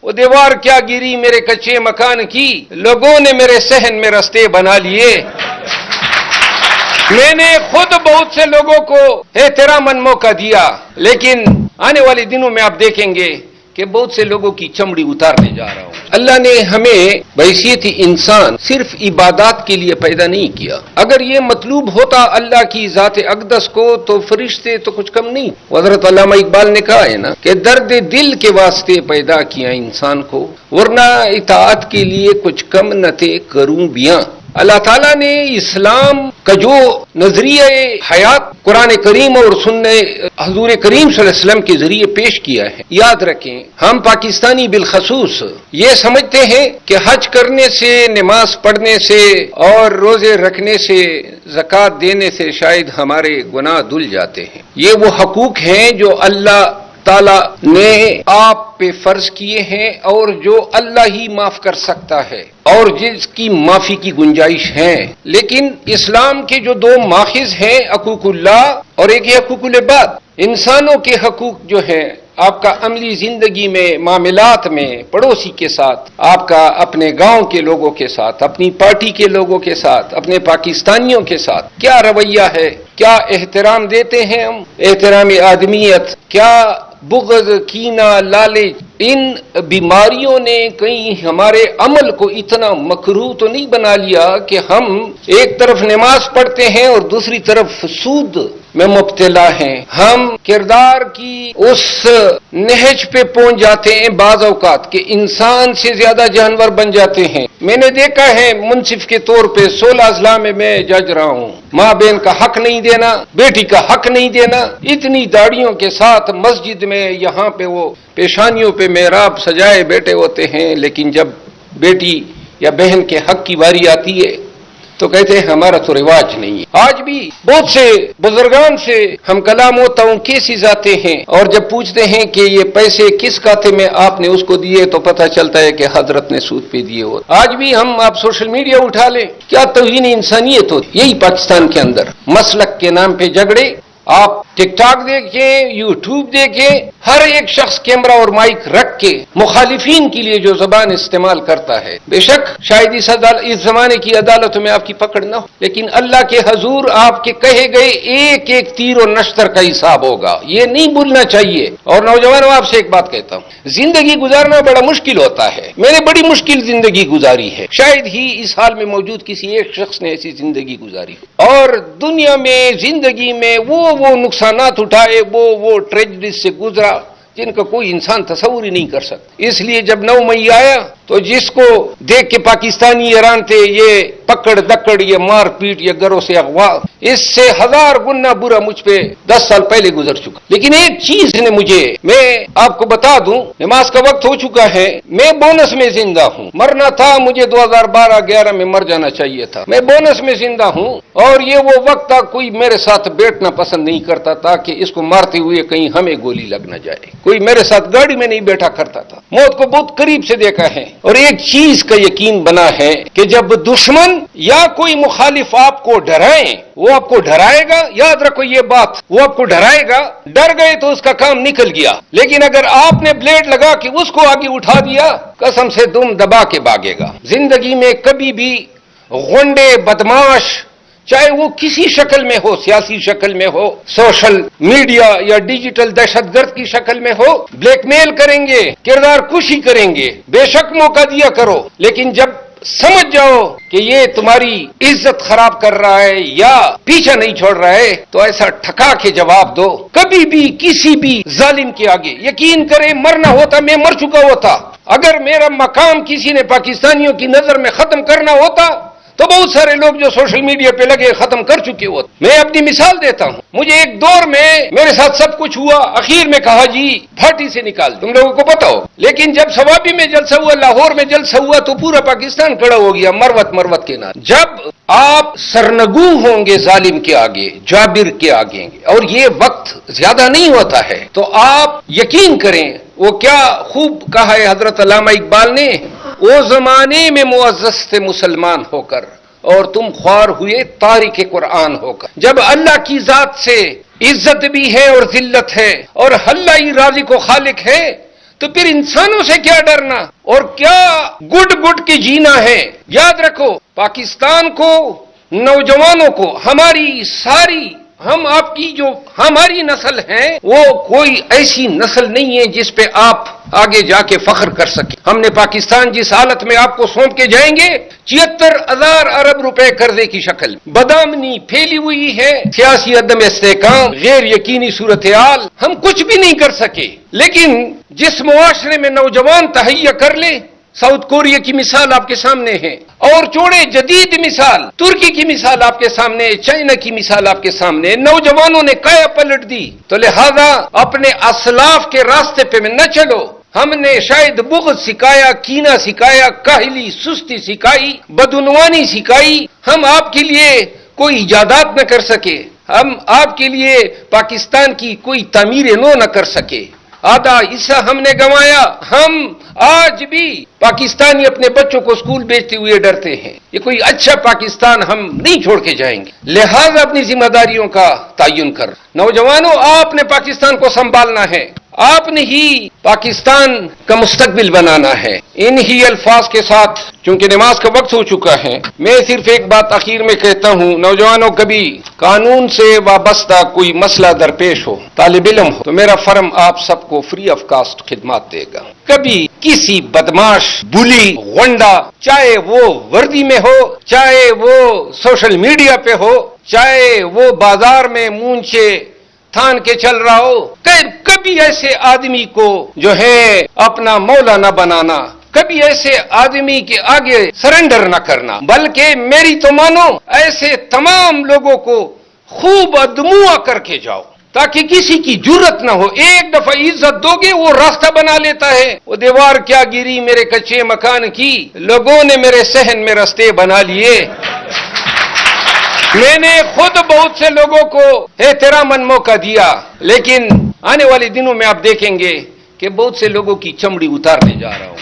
وہ دیوار کیا گری میرے کچے مکان کی، لوگوں نے میرے صحن میں رستے بنا لیے۔ میں نے خود بہت سے لوگوں کو احتراماً موقع دیا، لیکن آنے والے دنوں میں آپ دیکھیں گے کہ بہت سے لوگوں کی چمڑی اتارنے جا رہا ہوں۔ اللہ نے ہمیں بحیثیت انسان صرف عبادات کے لیے پیدا نہیں کیا۔ اگر یہ مطلوب ہوتا اللہ کی ذات اقدس کو تو فرشتے تو کچھ کم نہیں۔ حضرت علامہ اقبال نے کہا ہے نا کہ درد دل کے واسطے پیدا کیا انسان کو، ورنہ اطاعت کے لیے کچھ کم نہ تھے کروبیاں۔ اللہ تعالیٰ نے اسلام کا جو نظریہ حیات قرآن کریم اور سنت حضور کریم صلی اللہ علیہ وسلم کے ذریعے پیش کیا ہے، یاد رکھیں ہم پاکستانی بالخصوص یہ سمجھتے ہیں کہ حج کرنے سے، نماز پڑھنے سے اور روزے رکھنے سے، زکوٰۃ دینے سے شاید ہمارے گناہ دھل جاتے ہیں۔ یہ وہ حقوق ہیں جو اللہ تعالیٰ نے آپ پہ فرض کیے ہیں اور جو اللہ ہی معاف کر سکتا ہے اور جس کی معافی کی گنجائش ہے۔ لیکن اسلام کے جو دو ماخذ ہیں، حقوق اللہ اور ایک ہے حقوق العباد۔ انسانوں کے حقوق جو ہیں آپ کا عملی زندگی میں، معاملات میں، پڑوسی کے ساتھ، آپ کا اپنے گاؤں کے لوگوں کے ساتھ، اپنی پارٹی کے لوگوں کے ساتھ، اپنے پاکستانیوں کے ساتھ کیا رویہ ہے، کیا احترام دیتے ہیں ہم، احترام آدمیت، کیا بغض، کینہ، لالچ، ان بیماریوں نے کہیں ہمارے عمل کو اتنا مکروہ تو نہیں بنا لیا کہ ہم ایک طرف نماز پڑھتے ہیں اور دوسری طرف سود میں مبتلا ہیں۔ ہم کردار کی اس نہج پہ پہنچ جاتے ہیں بعض اوقات کہ انسان سے زیادہ جانور بن جاتے ہیں۔ میں نے دیکھا ہے منصف کے طور پہ 16 اضلاع میں میں جج رہا ہوں، ماں بہن کا حق نہیں دینا، بیٹی کا حق نہیں دینا، اتنی داڑھیوں کے ساتھ مسجد میں یہاں پہ وہ پیشانیوں پہ محراب سجائے بیٹھے ہوتے ہیں، لیکن جب بیٹی یا بہن کے حق کی باری آتی ہے تو کہتے ہیں ہمارا تو رواج نہیں ہے۔ آج بھی بہت سے بزرگان سے ہم کلام ہوتا ہوں کیسز آتے ہیں، اور جب پوچھتے ہیں کہ یہ پیسے کس کھاتے میں آپ نے اس کو دیے تو پتہ چلتا ہے کہ حضرت نے سود پہ دیے ہو۔ آج بھی ہم آپ سوشل میڈیا اٹھا لیں، کیا توہین انسانیت ہوتی، یہی پاکستان کے اندر مسلک کے نام پہ جھگڑے۔ آپ ٹک ٹاک دیکھیں، یوٹیوب دیکھیں، ہر ایک شخص کیمرہ اور مائک رکھ کے مخالفین کے لیے جو زبان استعمال کرتا ہے، بے شک شاید اس زمانے کی عدالتوں میں آپ کی پکڑ نہ ہو، لیکن اللہ کے حضور آپ کے کہے گئے ایک ایک تیر و نشتر کا حساب ہوگا، یہ نہیں بھولنا چاہیے۔ اور نوجوانوں آپ سے ایک بات کہتا ہوں، زندگی گزارنا بڑا مشکل ہوتا ہے، میں نے بڑی مشکل زندگی گزاری ہے، شاید ہی اس حال میں موجود کسی ایک شخص نے ایسی زندگی گزاری ہو، اور دنیا میں زندگی میں وہ نقصانات اٹھائے، وہ ٹریجڈیز سے گزرا جن کا کوئی انسان تصور ہی نہیں کر سکتا۔ اس لیے جب 9 مئی آیا تو جس کو دیکھ کے پاکستانی حیران تھے، یہ پکڑ دکڑ، یہ مار پیٹ، یہ گھروں سے اغوا، اس سے 1000 گنا برا مجھ پہ 10 سال پہلے گزر چکا۔ لیکن ایک چیز نے مجھے، میں آپ کو بتا دوں، نماز کا وقت ہو چکا ہے، میں بونس میں زندہ ہوں، مرنا تھا مجھے 2012-11 میں مر جانا چاہیے تھا، میں بونس میں زندہ ہوں، اور یہ وہ وقت تھا کوئی میرے ساتھ بیٹھنا پسند نہیں کرتا تھا کہ اس کو مارتے ہوئے کہیں ہمیں گولی لگ نہ جائے، کوئی میرے ساتھ گاڑی میں نہیں بیٹھا کرتا تھا، موت کو بہت قریب سے دیکھا ہے۔ اور ایک چیز کا یقین بنا ہے کہ جب دشمن یا کوئی مخالف آپ کو ڈرائیں، وہ آپ کو ڈرائے گا، یاد رکھو یہ بات، وہ آپ کو ڈرائے گا، ڈر گئے تو اس کا کام نکل گیا، لیکن اگر آپ نے بلیڈ لگا کے اس کو آگے اٹھا دیا، قسم سے دم دبا کے بھاگے گا۔ زندگی میں کبھی بھی غنڈے، بدماش، چاہے وہ کسی شکل میں ہو، سیاسی شکل میں ہو، سوشل میڈیا یا ڈیجیٹل دہشت گرد کی شکل میں ہو، بلیک میل کریں گے، کردار کشی کریں گے، بے شک موقع دیا کرو، لیکن جب سمجھ جاؤ کہ یہ تمہاری عزت خراب کر رہا ہے یا پیچھا نہیں چھوڑ رہا ہے تو ایسا ٹھکا کے جواب دو۔ کبھی بھی کسی بھی ظالم کے آگے یقین کرے، مرنا ہوتا میں مر چکا ہوتا، اگر میرا مقام کسی نے پاکستانیوں کی نظر میں ختم کرنا ہوتا تو بہت سارے لوگ جو سوشل میڈیا پہ لگے ختم کر چکے ہوتے۔ میں اپنی مثال دیتا ہوں، مجھے ایک دور میں میرے ساتھ سب کچھ ہوا، اخیر میں کہا جی بھاٹی سے نکال، تم لوگوں کو پتا ہو، لیکن جب سوابی میں جلسہ ہوا، لاہور میں جلسہ ہوا تو پورا پاکستان کھڑا ہو گیا مروت کے نام۔ جب آپ سرنگو ہوں گے ظالم کے آگے، جابر کے آگے، اور یہ وقت زیادہ نہیں ہوتا ہے، تو آپ یقین کریں، وہ کیا خوب کہا ہے حضرت علامہ اقبال نے، وہ زمانے میں معزز تھے مسلمان ہو کر اور تم خوار ہوئے تارک قرآن ہو کر۔ جب اللہ کی ذات سے عزت بھی ہے اور ذلت ہے اور اللہ ہی رازق و خالق ہے تو پھر انسانوں سے کیا ڈرنا اور کیا گٹ گٹ کے جینا ہے. یاد رکھو پاکستان کو، نوجوانوں کو، ہم آپ کی جو ہماری نسل ہے وہ کوئی ایسی نسل نہیں ہے جس پہ آپ آگے جا کے فخر کر سکیں. ہم نے پاکستان جس حالت میں آپ کو سونپ کے جائیں گے، 76,000 ارب روپے قرضے کی شکل، بدامنی پھیلی ہوئی ہے، سیاسی عدم استحکام، غیر یقینی صورتحال، ہم کچھ بھی نہیں کر سکے. لیکن جس معاشرے میں نوجوان تہیا کر لے، ساؤتھ کوریا کی مثال آپ کے سامنے ہے، اور چھوڑے جدید مثال، ترکی کی مثال آپ کے سامنے، چائنا کی مثال آپ کے سامنے، نوجوانوں نے کایا پلٹ دی. تو لہذا اپنے اسلاف کے راستے پہ میں نہ چلو. ہم نے شاید بغض سکھایا، کینہ سکھایا، کاہلی سستی سکھائی، بدعنوانی سکھائی. ہم آپ کے لیے کوئی ایجادات نہ کر سکے، ہم آپ کے لیے پاکستان کی کوئی تعمیر نو نہ کر سکے. آدھا حصہ ہم نے گنوایا. ہم آج بھی پاکستانی اپنے بچوں کو اسکول بھیجتے ہوئے ڈرتے ہیں. یہ کوئی اچھا پاکستان ہم نہیں چھوڑ کے جائیں گے. لہذا اپنی ذمہ داریوں کا تعین کر. نوجوانوں، آپ نے پاکستان کو سنبھالنا ہے، آپ نے ہی پاکستان کا مستقبل بنانا ہے. انہی الفاظ کے ساتھ چونکہ نماز کا وقت ہو چکا ہے، میں صرف ایک بات آخر میں کہتا ہوں. نوجوانوں، کبھی قانون سے وابستہ کوئی مسئلہ درپیش ہو، طالب علم ہو، تو میرا فرم آپ سب کو فری آف کاسٹ خدمات دے گا. کبھی کسی بدماش، بلی، غنڈا، چاہے وہ وردی میں ہو، چاہے وہ سوشل میڈیا پہ ہو، چاہے وہ بازار میں مونچھے تھان کے چل رہا ہو، کبھی ایسے آدمی کو جو ہے اپنا مولا نہ بنانا، کبھی ایسے آدمی کے آگے سرنڈر نہ کرنا، بلکہ میری تو مانو ایسے تمام لوگوں کو خوب ادموا کر کے جاؤ تاکہ کسی کی جرت نہ ہو. ایک دفعہ عزت دو گے وہ راستہ بنا لیتا ہے. وہ دیوار کیا گری میرے کچے مکان کی، لوگوں نے میرے صحن میں راستے بنا لیے. میں نے خود بہت سے لوگوں کو احتراماً موقع دیا، لیکن آنے والے دنوں میں آپ دیکھیں گے کہ بہت سے لوگوں کی چمڑی اتارنے جا رہا ہوں.